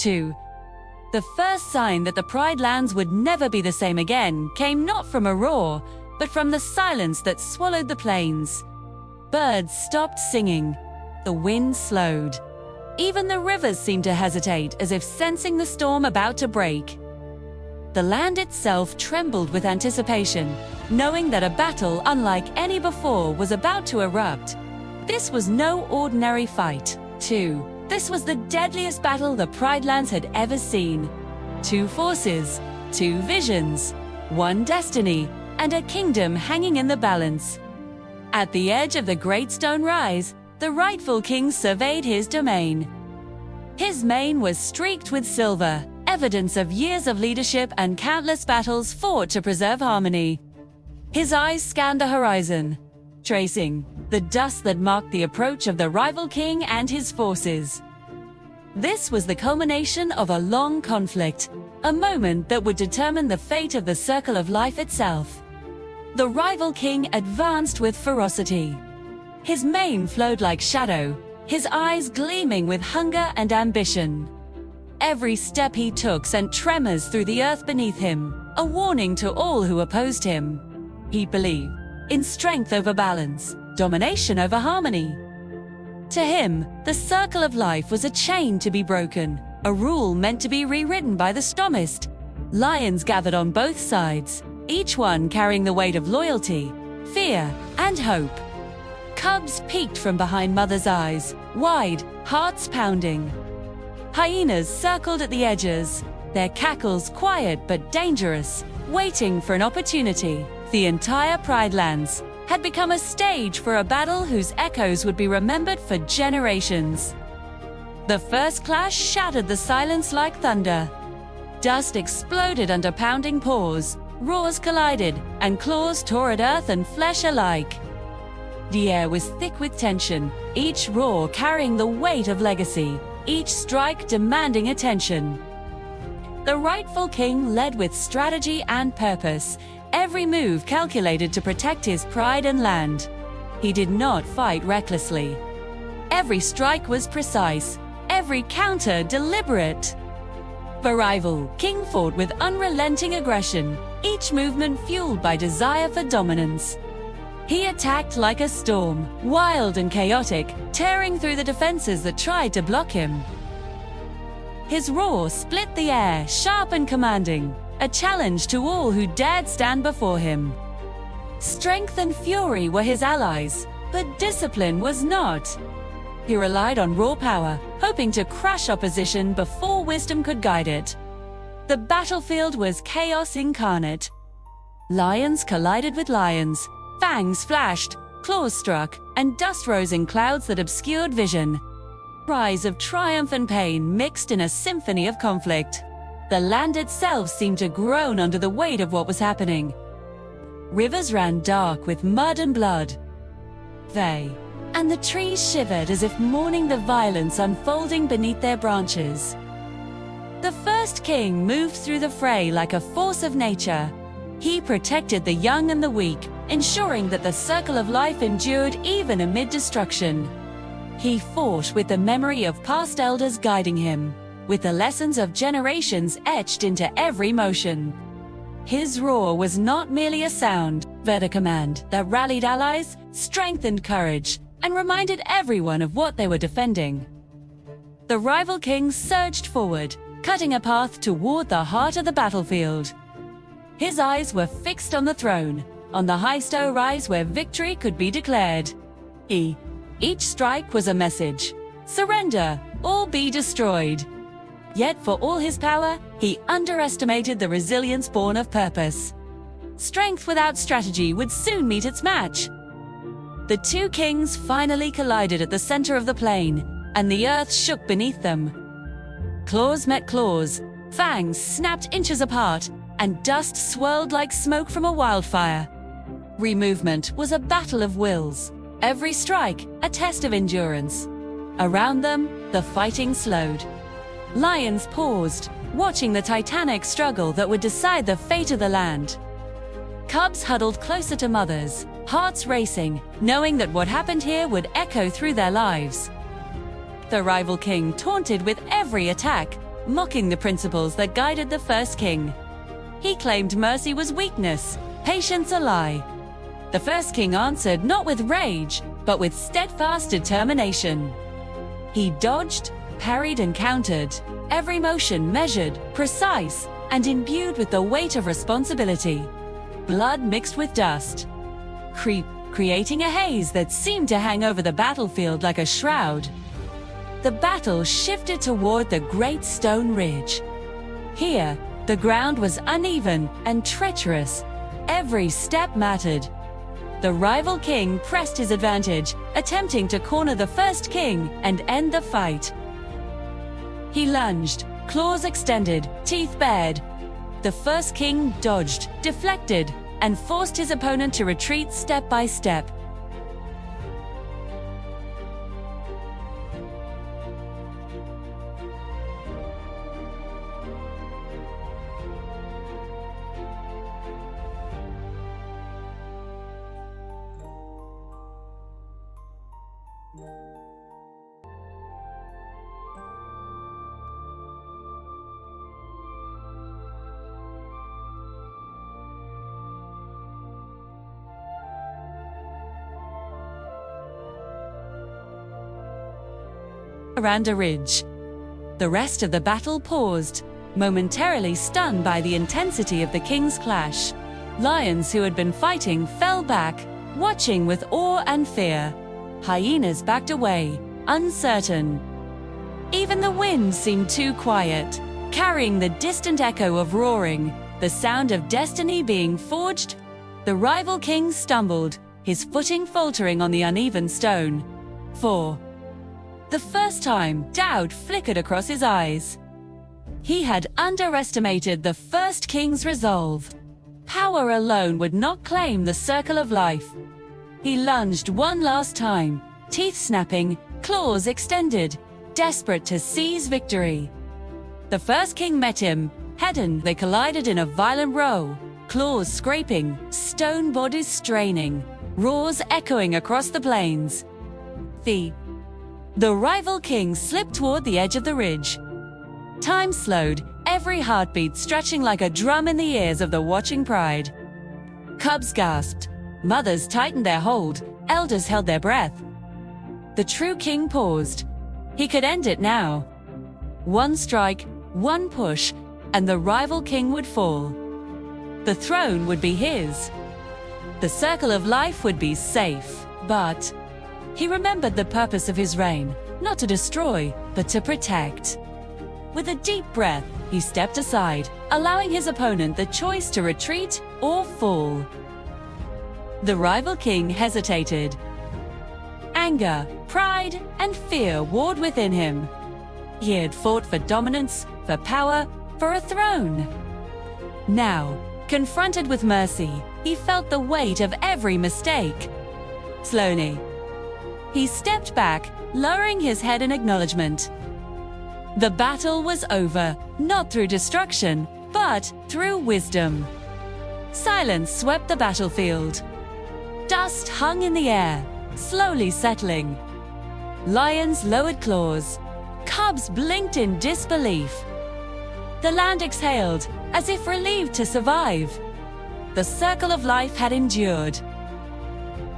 2. The first sign that the Pride Lands would never be the same again came not from a roar, but from the silence that swallowed the plains. Birds stopped singing. The wind slowed. Even the rivers seemed to hesitate, as if sensing the storm about to break. The land itself trembled with anticipation, knowing that a battle unlike any before was about to erupt. This was no ordinary fight. 2. This was the deadliest battle the Pride Lands had ever seen. 2 forces, 2 visions, 1 destiny, and a kingdom hanging in the balance. At the edge of the Great Stone Rise, the rightful king surveyed his domain. His mane was streaked with silver, evidence of years of leadership and countless battles fought to preserve harmony. His eyes scanned the horizon, tracing the dust that marked the approach of the rival king and his forces. This was the culmination of a long conflict, a moment that would determine the fate of the circle of life itself. The rival king advanced with ferocity. His mane flowed like shadow, his eyes gleaming with hunger and ambition. Every step he took sent tremors through the earth beneath him, a warning to all who opposed him. He believed in strength over balance, domination over harmony. To him, the circle of life was a chain to be broken, a rule meant to be rewritten by the strongest. Lions gathered on both sides, each one carrying the weight of loyalty, fear, and hope. Cubs peeked from behind mothers' eyes, wide, hearts pounding. Hyenas circled at the edges, their cackles quiet but dangerous, waiting for an opportunity. The entire Pride Lands had become a stage for a battle whose echoes would be remembered for generations. The first clash shattered the silence like thunder. Dust exploded under pounding paws, roars collided, and claws tore at earth and flesh alike. The air was thick with tension, each roar carrying the weight of legacy, each strike demanding attention. The rightful king led with strategy and purpose, every move calculated to protect his pride and land. He did not fight recklessly. Every strike was precise, every counter deliberate. The rival king fought with unrelenting aggression, each movement fueled by desire for dominance. He attacked like a storm, wild and chaotic, tearing through the defenses that tried to block him. His roar split the air, sharp and commanding, a challenge to all who dared stand before him. Strength and fury were his allies, but discipline was not. He relied on raw power, hoping to crush opposition before wisdom could guide it. The battlefield was chaos incarnate. Lions collided with lions, fangs flashed, claws struck, and dust rose in clouds that obscured vision. Cries of triumph and pain mixed in a symphony of conflict. The land itself seemed to groan under the weight of what was happening. Rivers ran dark with mud and blood. And the trees shivered as if mourning the violence unfolding beneath their branches. The first king moved through the fray like a force of nature. He protected the young and the weak, ensuring that the circle of life endured even amid destruction. He fought with the memory of past elders guiding him, with the lessons of generations etched into every motion. His roar was not merely a sound, but a command that rallied allies, strengthened courage, and reminded everyone of what they were defending. The rival king surged forward, cutting a path toward the heart of the battlefield. His eyes were fixed on the throne, on the high stone rise where victory could be declared. Each strike was a message. Surrender, or be destroyed. Yet for all his power, he underestimated the resilience born of purpose. Strength without strategy would soon meet its match. The two kings finally collided at the center of the plain, and the earth shook beneath them. Claws met claws, fangs snapped inches apart, and dust swirled like smoke from a wildfire. Movement was a battle of wills, every strike a test of endurance. Around them, the fighting slowed. Lions paused, watching the titanic struggle that would decide the fate of the land. Cubs huddled closer to mothers, hearts racing, knowing that what happened here would echo through their lives. The rival king taunted with every attack, mocking the principles that guided the first king. He claimed mercy was weakness, patience a lie. The first king answered not with rage, but with steadfast determination. He dodged, parried, and countered, every motion measured, precise, and imbued with the weight of responsibility. Blood mixed with dust, creating a haze that seemed to hang over the battlefield like a shroud. The battle shifted toward the Great Stone Ridge. Here, the ground was uneven and treacherous. Every step mattered. The rival king pressed his advantage, attempting to corner the first king and end the fight. He lunged, claws extended, teeth bared. The first king dodged, deflected, and forced his opponent to retreat step by step. Around a ridge. The rest of the battle paused, momentarily stunned by the intensity of the king's clash. Lions who had been fighting fell back, watching with awe and fear. Hyenas backed away, uncertain. Even the wind seemed too quiet, carrying the distant echo of roaring, the sound of destiny being forged. The rival king stumbled, his footing faltering on the uneven stone. For the first time, doubt flickered across his eyes. He had underestimated the first king's resolve. Power alone would not claim the circle of life. He lunged one last time, teeth snapping, claws extended, desperate to seize victory. The first king met him, head-on. They collided in a violent row, claws scraping, stone bodies straining, roars echoing across the plains. The rival king slipped toward the edge of the ridge. Time slowed, every heartbeat stretching like a drum in the ears of the watching pride. Cubs gasped, mothers tightened their hold, elders held their breath. The true king paused. He could end it now. One strike, one push, and the rival king would fall. The throne would be his. The circle of life would be safe, but he remembered the purpose of his reign, not to destroy, but to protect. With a deep breath, he stepped aside, allowing his opponent the choice to retreat or fall. The rival king hesitated. Anger, pride, and fear warred within him. He had fought for dominance, for power, for a throne. Now, confronted with mercy, he felt the weight of every mistake. Slowly, he stepped back, lowering his head in acknowledgement. The battle was over, not through destruction, but through wisdom. Silence swept the battlefield. Dust hung in the air, slowly settling. Lions lowered claws. Cubs blinked in disbelief. The land exhaled, as if relieved to survive. The circle of life had endured.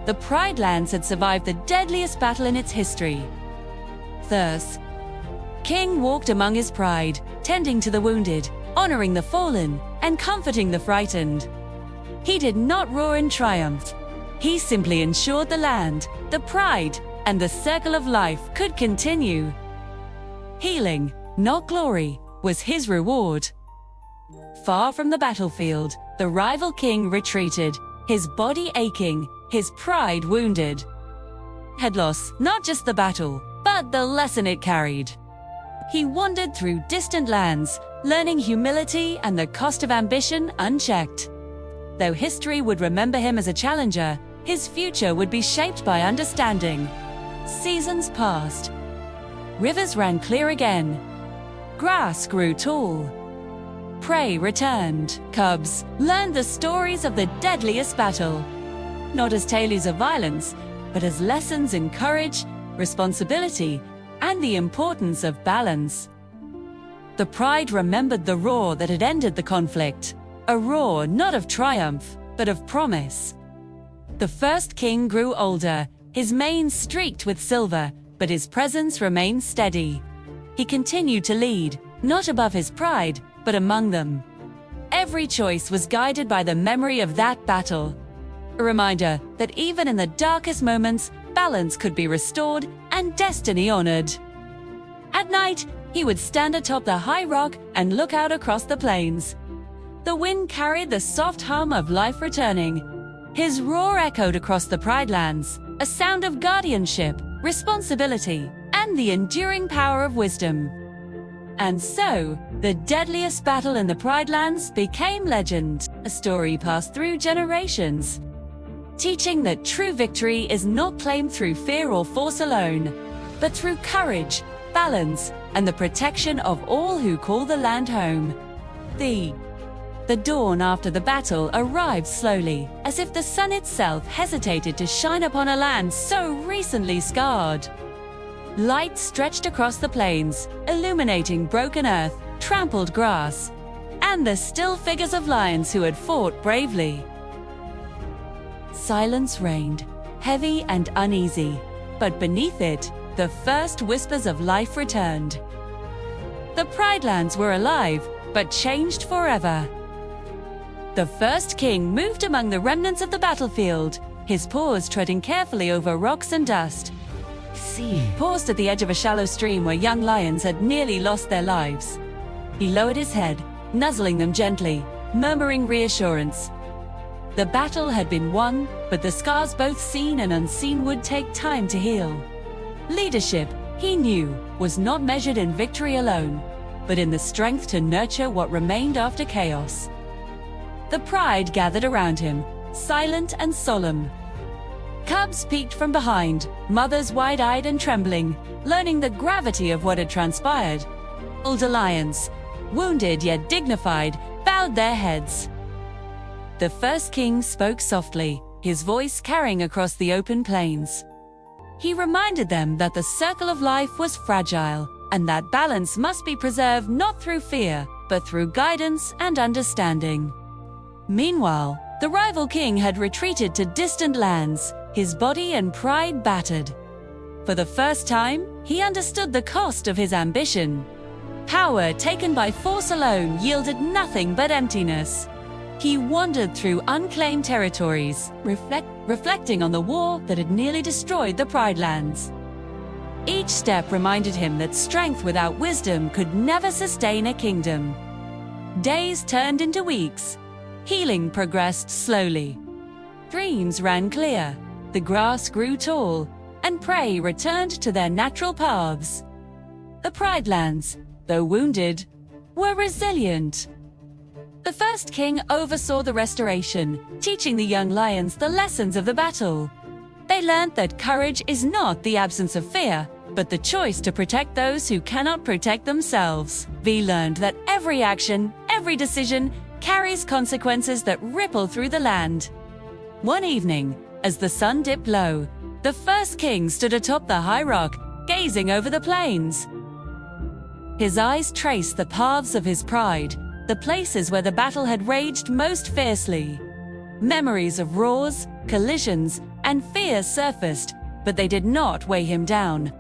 The Pride Lands had survived the deadliest battle in its history. Thus, King walked among his pride, tending to the wounded, honoring the fallen, and comforting the frightened. He did not roar in triumph. He simply ensured the land, the pride, and the circle of life could continue. Healing, not glory, was his reward. Far from the battlefield, the rival king retreated, his body aching, his pride wounded. Had lost not just the battle, but the lesson it carried. He wandered through distant lands, learning humility and the cost of ambition unchecked. Though history would remember him as a challenger, his future would be shaped by understanding. Seasons passed. Rivers ran clear again. Grass grew tall. Prey returned. Cubs learned the stories of the deadliest battle. Not as tales of violence, but as lessons in courage, responsibility, and the importance of balance. The pride remembered the roar that had ended the conflict, a roar not of triumph, but of promise. The first king grew older, his mane streaked with silver, but his presence remained steady. He continued to lead, not above his pride, but among them. Every choice was guided by the memory of that battle. A reminder that even in the darkest moments, balance could be restored and destiny honored. At night, he would stand atop the high rock and look out across the plains. The wind carried the soft hum of life returning. His roar echoed across the Pride Lands, a sound of guardianship, responsibility, and the enduring power of wisdom. And so, the deadliest battle in the Pride Lands became legend, a story passed through generations, teaching that true victory is not claimed through fear or force alone, but through courage, balance, and the protection of all who call the land home. The dawn after the battle arrived slowly, as if the sun itself hesitated to shine upon a land so recently scarred. Light stretched across the plains, illuminating broken earth, trampled grass, and the still figures of lions who had fought bravely. Silence reigned, heavy and uneasy, but beneath it, the first whispers of life returned. The Pride Lands were alive, but changed forever. The first king moved among the remnants of the battlefield, his paws treading carefully over rocks and dust. He paused at the edge of a shallow stream where young lions had nearly lost their lives. He lowered his head, nuzzling them gently, murmuring reassurance. The battle had been won, but the scars both seen and unseen would take time to heal. Leadership, he knew, was not measured in victory alone, but in the strength to nurture what remained after chaos. The pride gathered around him, silent and solemn. Cubs peeked from behind, mothers wide-eyed and trembling, learning the gravity of what had transpired. Older lions, wounded yet dignified, bowed their heads. The first king spoke softly, his voice carrying across the open plains. He reminded them that the circle of life was fragile, and that balance must be preserved not through fear, but through guidance and understanding. Meanwhile, the rival king had retreated to distant lands, his body and pride battered. For the first time, he understood the cost of his ambition. Power taken by force alone yielded nothing but emptiness. He wandered through unclaimed territories, reflecting on the war that had nearly destroyed the Pride Lands. Each step reminded him that strength without wisdom could never sustain a kingdom. Days turned into weeks. Healing progressed slowly. Streams ran clear, the grass grew tall, and prey returned to their natural paths. The Pride Lands, though wounded, were resilient. The first king oversaw the restoration, teaching the young lions the lessons of the battle. They learned that courage is not the absence of fear, but the choice to protect those who cannot protect themselves. We learned that every action, every decision, carries consequences that ripple through the land. One evening, as the sun dipped low, the first king stood atop the high rock, gazing over the plains. His eyes traced the paths of his pride, the places where the battle had raged most fiercely. Memories of roars, collisions, and fear surfaced, but they did not weigh him down.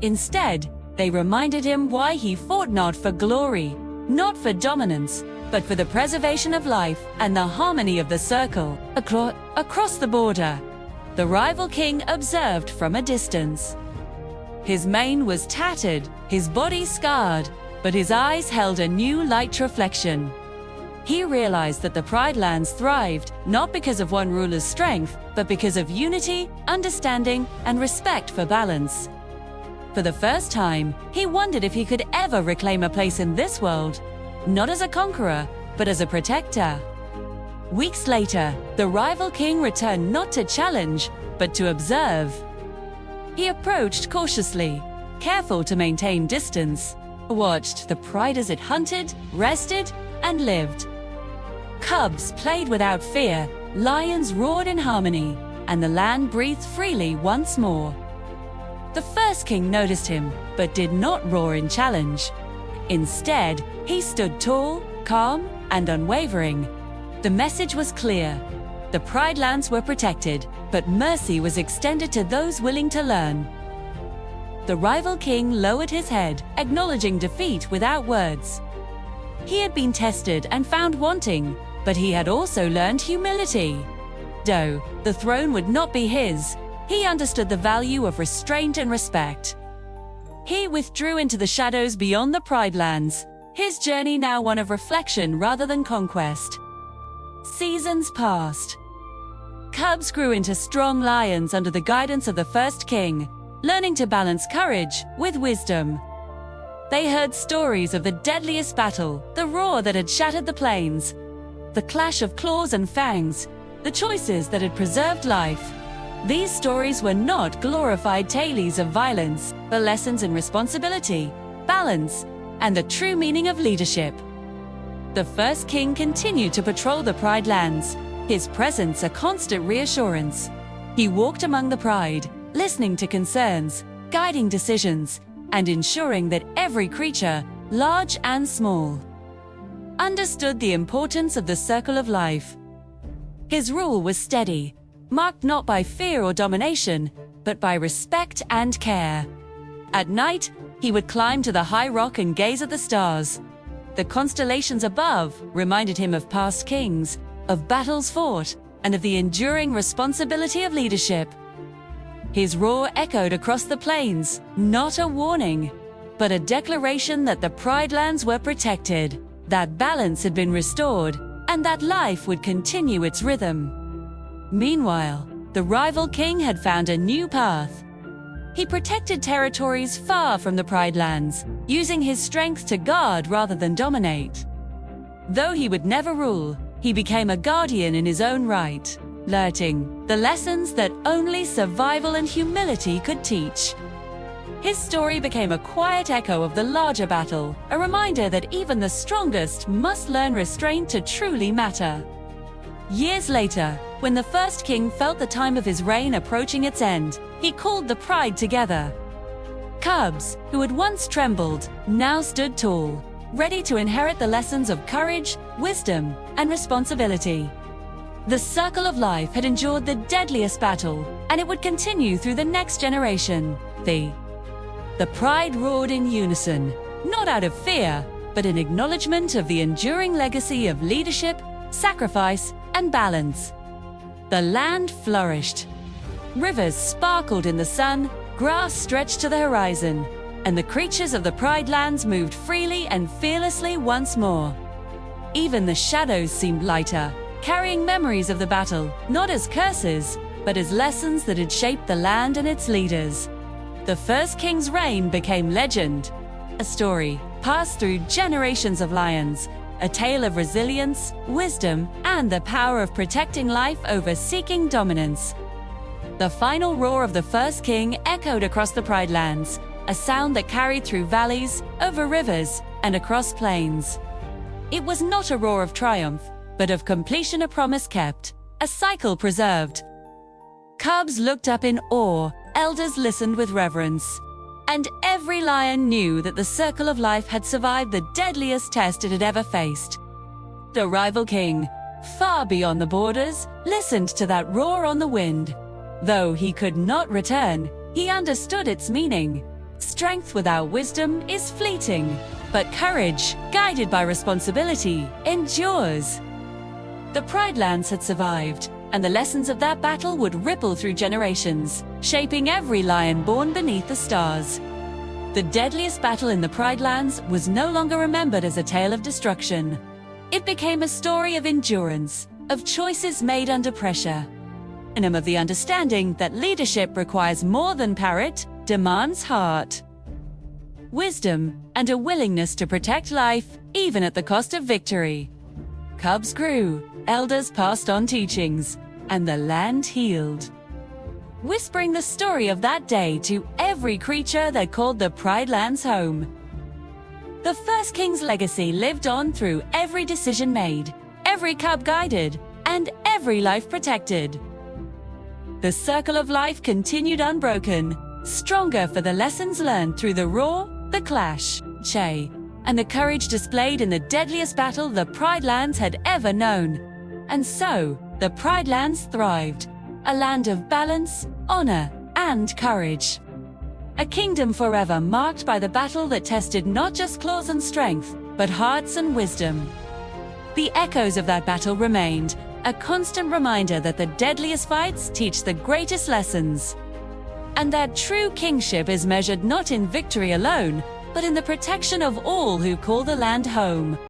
Instead, they reminded him why he fought not for glory, not for dominance, but for the preservation of life and the harmony of the circle. Across the border, the rival king observed from a distance. His mane was tattered, his body scarred, but his eyes held a new light reflection. He realized that the Pride Lands thrived not because of one ruler's strength, but because of unity, understanding, and respect for balance. For the first time, he wondered if he could ever reclaim a place in this world, not as a conqueror, but as a protector. Weeks later, the rival king returned not to challenge, but to observe. He approached cautiously, careful to maintain distance, watched the pride as it hunted, rested, and lived. Cubs played without fear, lions roared in harmony, and the land breathed freely once more. The first king noticed him, but did not roar in challenge. Instead, he stood tall, calm, and unwavering. The message was clear. The Pride Lands were protected, but mercy was extended to those willing to learn. The rival king lowered his head, acknowledging defeat without words. He had been tested and found wanting, but he had also learned humility. Though the throne would not be his, he understood the value of restraint and respect. He withdrew into the shadows beyond the Pride Lands, his journey now one of reflection rather than conquest. Seasons passed. Cubs grew into strong lions under the guidance of the first king, learning to balance courage with wisdom. They heard stories of the deadliest battle, the roar that had shattered the plains, the clash of claws and fangs, the choices that had preserved life. These stories were not glorified tales of violence, but lessons in responsibility, balance, and the true meaning of leadership. The first king continued to patrol the Pride Lands, his presence a constant reassurance. He walked among the pride, listening to concerns, guiding decisions, and ensuring that every creature, large and small, understood the importance of the circle of life. His rule was steady, marked not by fear or domination, but by respect and care. At night, he would climb to the high rock and gaze at the stars. The constellations above reminded him of past kings, of battles fought, and of the enduring responsibility of leadership. His roar echoed across the plains, not a warning, but a declaration that the Pride Lands were protected, that balance had been restored, and that life would continue its rhythm. Meanwhile, the rival king had found a new path. He protected territories far from the Pride Lands, using his strength to guard rather than dominate. Though he would never rule, he became a guardian in his own right, learning the lessons that only survival and humility could teach. His story became a quiet echo of the larger battle, a reminder that even the strongest must learn restraint to truly matter. Years later, when the first king felt the time of his reign approaching its end, he called the pride together. Cubs, who had once trembled, now stood tall, ready to inherit the lessons of courage, wisdom, and responsibility. The circle of life had endured the deadliest battle, and it would continue through the next generation. The pride roared in unison, not out of fear, but in acknowledgement of the enduring legacy of leadership, sacrifice, and balance. The land flourished. Rivers sparkled in the sun, grass stretched to the horizon, and the creatures of the Pride Lands moved freely and fearlessly once more. Even the shadows seemed lighter, carrying memories of the battle, not as curses, but as lessons that had shaped the land and its leaders. The first king's reign became legend, a story passed through generations of lions, a tale of resilience, wisdom, and the power of protecting life over seeking dominance. The final roar of the first king echoed across the Pride Lands, a sound that carried through valleys, over rivers, and across plains. It was not a roar of triumph, but of completion, a promise kept, a cycle preserved. Cubs looked up in awe, elders listened with reverence, and every lion knew that the circle of life had survived the deadliest test it had ever faced. The rival king, far beyond the borders, listened to that roar on the wind. Though he could not return, he understood its meaning. Strength without wisdom is fleeting, but courage, guided by responsibility, endures. The Pride Lands had survived, and the lessons of that battle would ripple through generations, shaping every lion born beneath the stars. The deadliest battle in the Pride Lands was no longer remembered as a tale of destruction. It became a story of endurance, of choices made under pressure, and of the understanding that leadership requires more than parrot, demands heart, wisdom, and a willingness to protect life, even at the cost of victory. Cubs grew, elders passed on teachings, and the land healed, whispering the story of that day to every creature that called the Pride Lands home. The first king's legacy lived on through every decision made, every cub guided, and every life protected. The circle of life continued unbroken, stronger for the lessons learned through the roar, the clash, and the courage displayed in the deadliest battle the Pride Lands had ever known. And so, the Pride Lands thrived, a land of balance, honor, and courage. A kingdom forever marked by the battle that tested not just claws and strength, but hearts and wisdom. The echoes of that battle remained, a constant reminder that the deadliest fights teach the greatest lessons. And that true kingship is measured not in victory alone, but in the protection of all who call the land home.